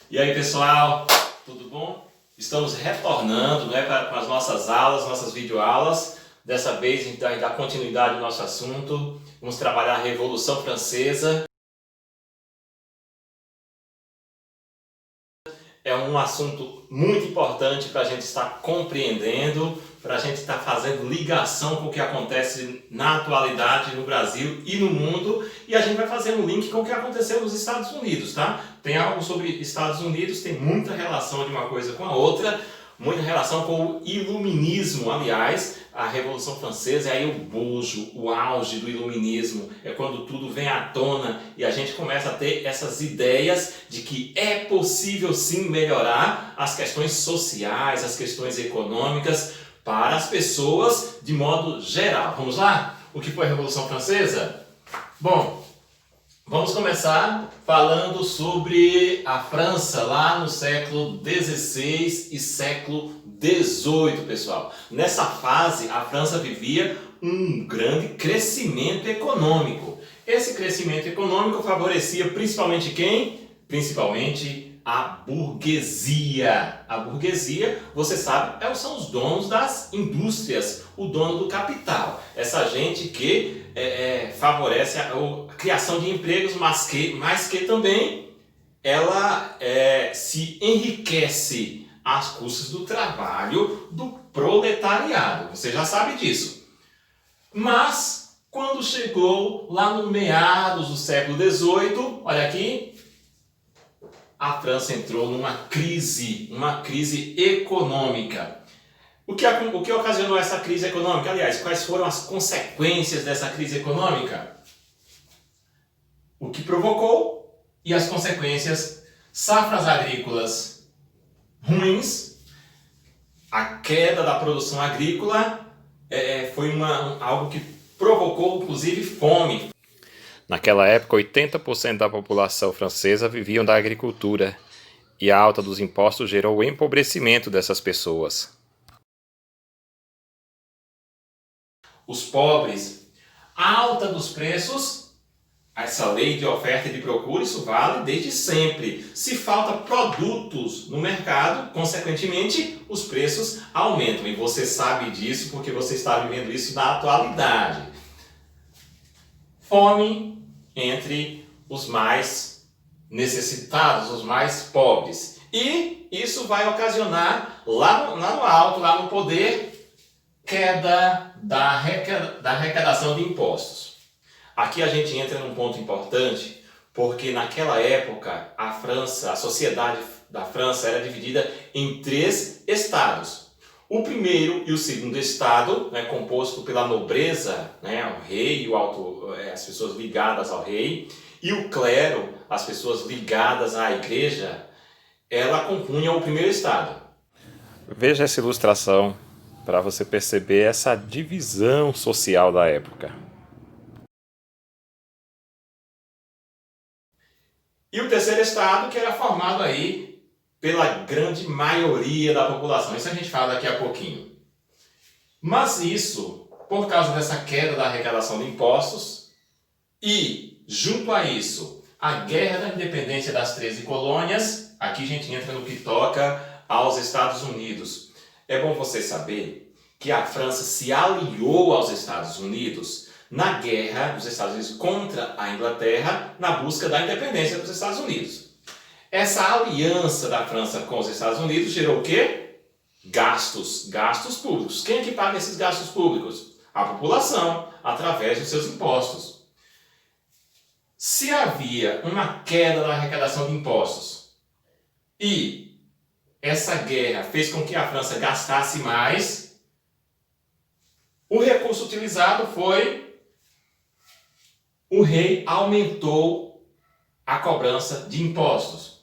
E aí pessoal, tudo bom? Estamos retornando, né, para as nossas aulas, nossas videoaulas. Dessa vez a gente vai dar continuidade ao nosso assunto. Vamos trabalhar a Revolução Francesa. É um assunto muito importante para a gente estar compreendendo, para a gente estar fazendo ligação com o que acontece na atualidade no Brasil e no mundo, e a gente vai fazer um link com o que aconteceu nos Estados Unidos, tá? Tem algo sobre Estados Unidos, tem muita relação de uma coisa com a outra, muita relação com o iluminismo. Aliás, a Revolução Francesa é aí o bojo, o auge do iluminismo, é quando tudo vem à tona e a gente começa a ter essas ideias de que é possível sim melhorar as questões sociais, as questões econômicas para as pessoas de modo geral. Vamos lá? O que foi a Revolução Francesa? Bom, vamos começar falando sobre a França lá no século XVI e século XVIII, pessoal. Nessa fase, a França vivia um grande crescimento econômico. Esse crescimento econômico favorecia principalmente quem? Principalmente a burguesia. A burguesia, você sabe, são os donos das indústrias, o dono do capital. Essa gente que favorece a criação de empregos, mas que também ela se enriquece às custas do trabalho do proletariado. Você já sabe disso. Mas, quando chegou lá no meados do século XVIII, olha aqui, a França entrou numa crise econômica. O que ocasionou essa crise econômica? Aliás, quais foram as consequências dessa crise econômica? O que provocou e as consequências: safras agrícolas ruins, a queda da produção agrícola foi algo que provocou inclusive fome. Naquela época, 80% da população francesa viviam da agricultura, e a alta dos impostos gerou o empobrecimento dessas pessoas. Os pobres, a alta dos preços, essa lei de oferta e de procura, isso vale desde sempre. Se falta produtos no mercado, consequentemente, os preços aumentam. E você sabe disso porque você está vivendo isso na atualidade. Fome entre os mais necessitados, os mais pobres. E isso vai ocasionar lá no alto, lá no poder, queda da arrecadação de impostos. Aqui a gente entra num ponto importante, porque naquela época a sociedade da França era dividida em 3 estados. O primeiro e o segundo estado, composto pela nobreza, o rei e as pessoas ligadas ao rei, e o clero, as pessoas ligadas à igreja, ela compunha o primeiro estado. Veja essa ilustração para você perceber essa divisão social da época. E o terceiro estado, que era formado aí pela grande maioria da população. Isso a gente fala daqui a pouquinho. Mas isso, por causa dessa queda da arrecadação de impostos e, junto a isso, a guerra da independência das 13 colônias, aqui a gente entra no que toca aos Estados Unidos. É bom você saber que a França se aliou aos Estados Unidos na guerra dos Estados Unidos contra a Inglaterra, na busca da independência dos Estados Unidos. Essa aliança da França com os Estados Unidos gerou o quê? Gastos públicos. Quem é que paga esses gastos públicos? A população, através dos seus impostos. Se havia uma queda na arrecadação de impostos e essa guerra fez com que a França gastasse mais, o recurso utilizado foi: o rei aumentou a cobrança de impostos.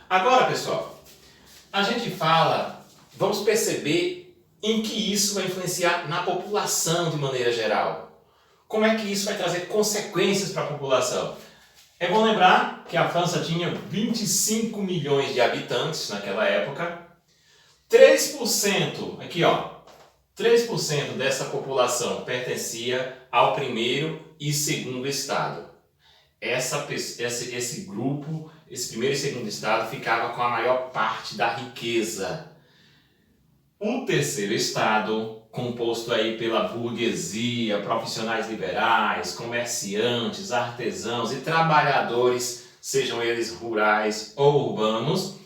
Agora, pessoal, a gente vamos perceber em que isso vai influenciar na população de maneira geral. Como é que isso vai trazer consequências para a população? É bom lembrar que a França tinha 25 milhões de habitantes naquela época. 3%, aqui ó, 3% dessa população pertencia ao primeiro e segundo estado. esse grupo, esse primeiro e segundo estado, ficava com a maior parte da riqueza. O terceiro estado, composto aí pela burguesia, profissionais liberais, comerciantes, artesãos e trabalhadores, sejam eles rurais ou urbanos,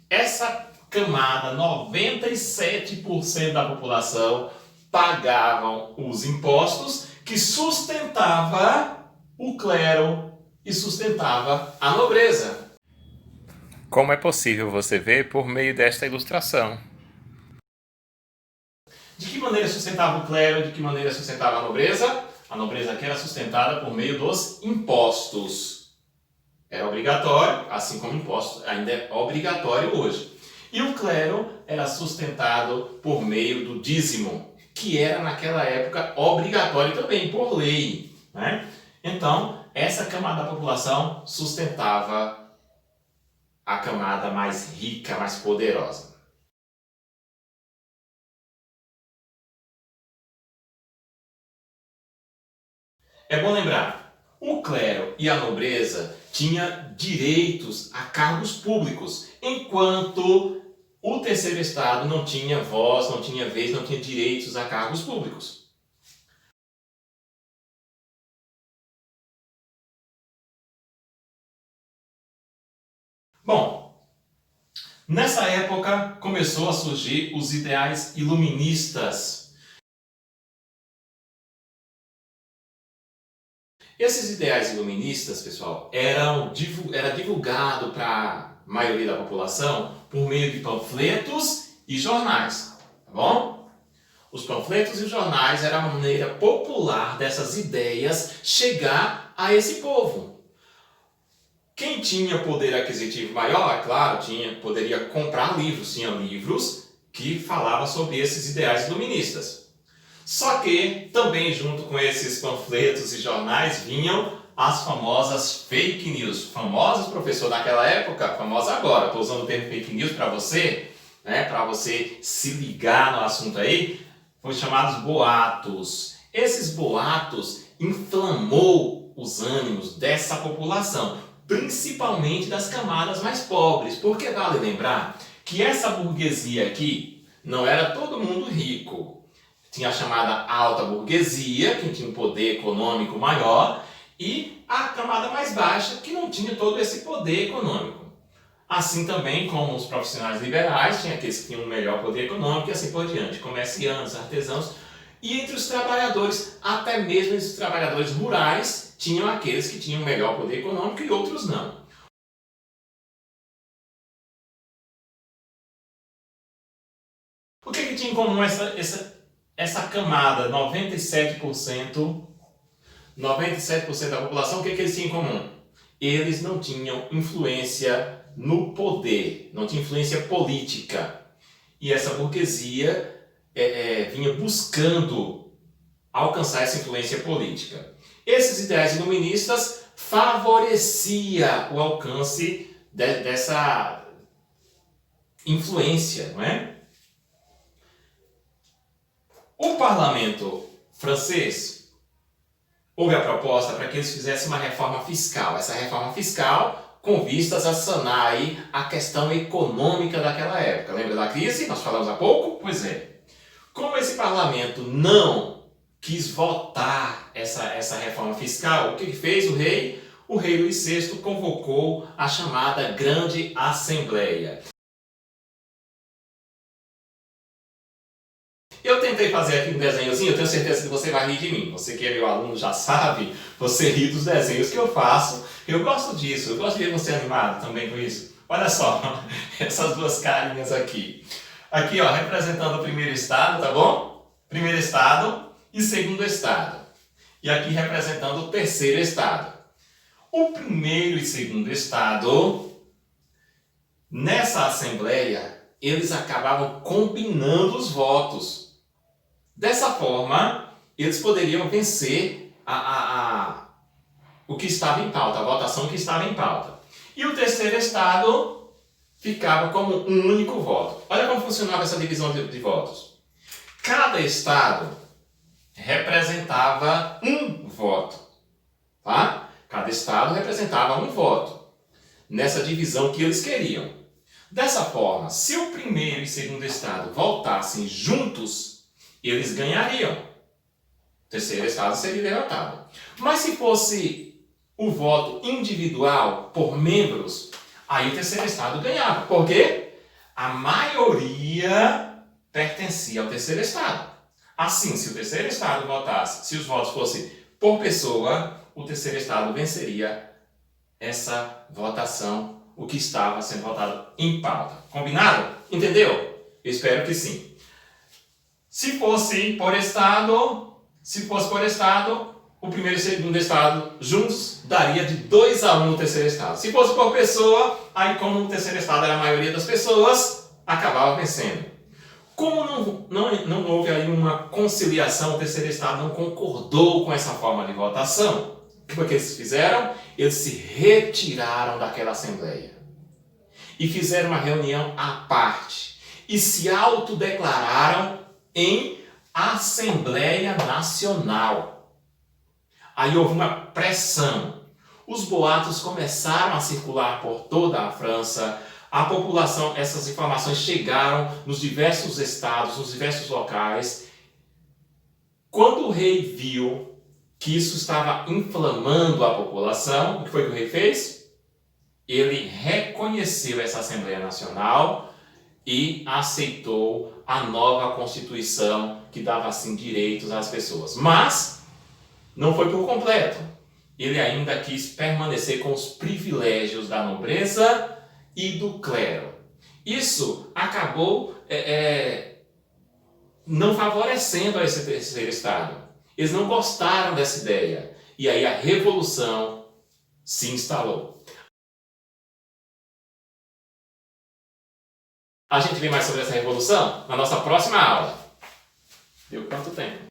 essa camada, 97% da população, pagavam os impostos que sustentava o clero e sustentava a nobreza. Como é possível você ver por meio desta ilustração? De que maneira sustentava o clero? De que maneira sustentava a nobreza? A nobreza aqui era sustentada por meio dos impostos. Era obrigatório, assim como imposto ainda é obrigatório hoje. E o clero era sustentado por meio do dízimo, que era naquela época obrigatório também, por lei, né? Então, essa camada da população sustentava a camada mais rica, mais poderosa. É bom lembrar, o clero e a nobreza tinham direitos a cargos públicos, enquanto o terceiro estado não tinha voz, não tinha vez, não tinha direitos a cargos públicos. Bom, nessa época começou a surgir os ideais iluministas. Esses ideais iluministas, pessoal, era divulgado para a maioria da população por meio de panfletos e jornais, tá bom? Os panfletos e os jornais eram a maneira popular dessas ideias chegar a esse povo. Quem tinha poder aquisitivo maior, é claro, poderia comprar livros, tinha livros que falavam sobre esses ideais iluministas. Só que, também junto com esses panfletos e jornais, vinham as famosas fake news. Famosos, professor, naquela época, famosa agora. Estou usando o termo fake news para você, né, para você se ligar no assunto aí. Foram chamados boatos. Esses boatos inflamou os ânimos dessa população, principalmente das camadas mais pobres. Porque vale lembrar que essa burguesia aqui não era todo mundo rico. Tinha a chamada alta burguesia, que tinha um poder econômico maior, e a camada mais baixa, que não tinha todo esse poder econômico. Assim também como os profissionais liberais, tinha aqueles que tinham um melhor poder econômico e assim por diante, comerciantes, artesãos, e entre os trabalhadores, até mesmo os trabalhadores rurais, tinham aqueles que tinham um melhor poder econômico e outros não. O que tinha em comum essa camada, 97% da população, o que eles tinham em comum? Eles não tinham influência no poder, não tinham influência política. E essa burguesia vinha buscando alcançar essa influência política. Esses ideais iluministas favoreciam o alcance dessa influência, não é? O parlamento francês houve a proposta para que eles fizessem uma reforma fiscal. Essa reforma fiscal com vistas a sanar aí a questão econômica daquela época. Lembra da crise? Nós falamos há pouco? Pois é. Como esse parlamento não quis votar essa reforma fiscal, o que fez o rei? O rei Luís VI convocou a chamada Grande Assembleia. Eu tentei fazer aqui um desenhozinho, eu tenho certeza que você vai rir de mim. Você que é meu aluno já sabe, você ri dos desenhos que eu faço. Eu gosto disso, eu gosto de ver você animado também com isso. Olha só, essas duas carinhas aqui. Aqui, ó, representando o primeiro estado, tá bom? Primeiro estado e segundo estado. E aqui representando o terceiro estado. O primeiro e segundo estado, nessa assembleia, eles acabavam combinando os votos. Dessa forma, eles poderiam vencer o que estava em pauta, a votação que estava em pauta. E o terceiro estado ficava como um único voto. Olha como funcionava essa divisão de votos. Cada estado representava um voto, tá? Cada estado representava um voto, nessa divisão que eles queriam. Dessa forma, se o primeiro e segundo estado voltassem juntos, eles ganhariam. O terceiro estado seria derrotado. Mas se fosse o voto individual por membros, aí o terceiro estado ganhava. Por quê? A maioria pertencia ao terceiro estado. Assim, se o terceiro estado votasse, se os votos fossem por pessoa, o terceiro estado venceria essa votação, o que estava sendo votado em pauta. Combinado? Entendeu? Eu espero que sim. Se fosse por estado, o primeiro e o segundo estado juntos daria de 2-1 no terceiro estado. Se fosse por pessoa, aí como o terceiro estado era a maioria das pessoas, acabava vencendo. Como não houve aí uma conciliação, o terceiro estado não concordou com essa forma de votação, o que foi que eles fizeram? Eles se retiraram daquela assembleia e fizeram uma reunião à parte e se autodeclararam em Assembleia Nacional. Aí houve uma pressão. Os boatos começaram a circular por toda a França. A população, essas informações chegaram nos diversos estados, nos diversos locais. Quando o rei viu que isso estava inflamando a população, o que foi que o rei fez? Ele reconheceu essa Assembleia Nacional e aceitou a nova Constituição que dava assim direitos às pessoas. Mas não foi por completo. Ele ainda quis permanecer com os privilégios da nobreza e do clero. Isso acabou não favorecendo a esse terceiro estado. Eles não gostaram dessa ideia. E aí a revolução se instalou. A gente vê mais sobre essa revolução na nossa próxima aula. Deu quanto tempo?